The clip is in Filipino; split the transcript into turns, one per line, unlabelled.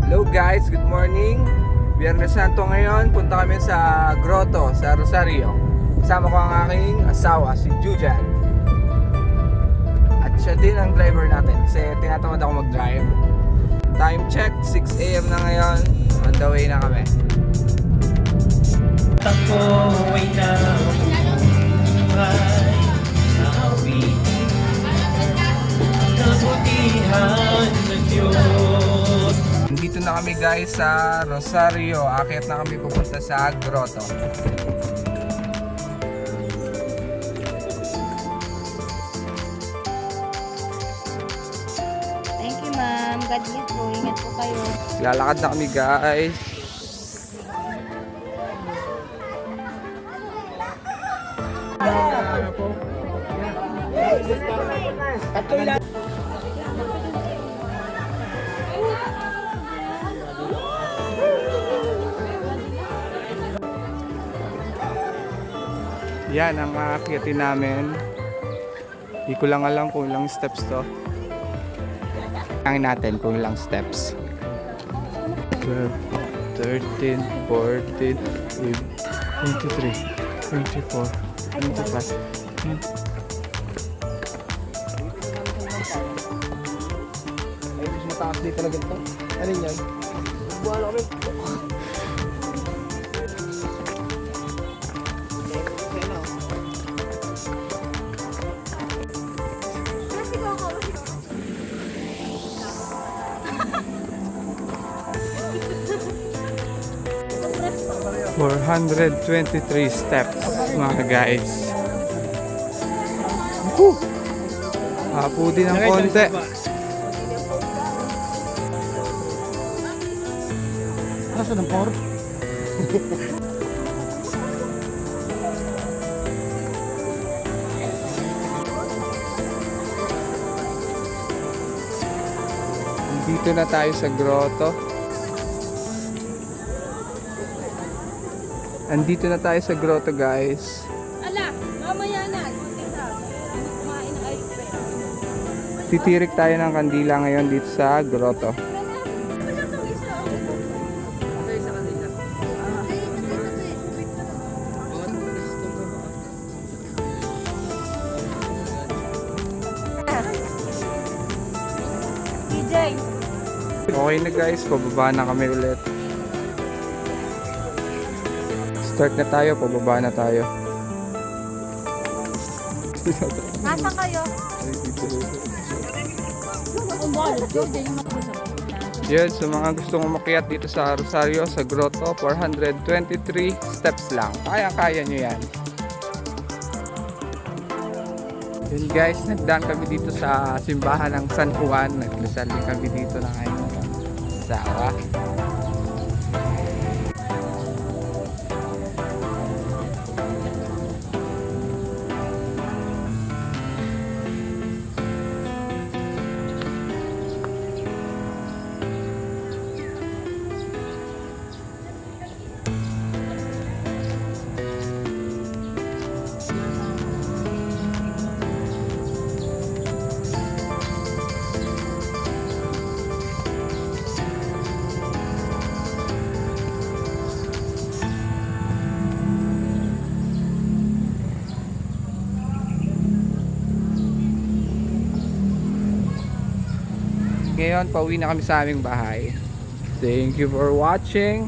Hello guys, good morning. Biyernes Santo ngayon, punta kami sa grotto sa Rosario. Kasama ko ang aking asawa, si Jujan. At siya din ang driver natin kasi tinatamad ako mag-drive. Time check, 6 AM na ngayon. On the way na kami.
Ako ay nabuhay sa awitin kabutihan ng Diyos.
Dito na kami guys sa Rosario. Aakyat na kami pupunta sa grotto.
Thank you, ma'am. God bless po. Ingat po kayo.
Lalakad na kami guys. Yan ang aakyatin namin. Di ko lang alam kung ilang steps to. Tingnan natin kung ilang steps. 12, 13, 14, 23, 24, 25. Ay, mas mataas dito na ganito. Ano yan? Buwala kami. ...423 steps mga guys. Hapo din ng konti.
Nasaan ang por?
Dito na tayo sa grotto. Andito na tayo sa grotto guys.
Ala, mamaya na. Kumain ng ice cream.
Titirik tayo ng kandila ngayon dito sa grotto.
DJ.
Okay na guys, pababa na kami ulit. Start na tayo, pababa na tayo.
Nasaan kayo?
Yun, sa mga gustong umakyat dito sa Rosario, sa grotto, 423 steps lang. Kaya-kaya nyo yan. Yun guys, nagdaan kami dito sa simbahan ng San Juan. Nagdasal din kami dito ng aking asawa. Ngayon, pauwi na kami sa aming bahay. Thank you for watching.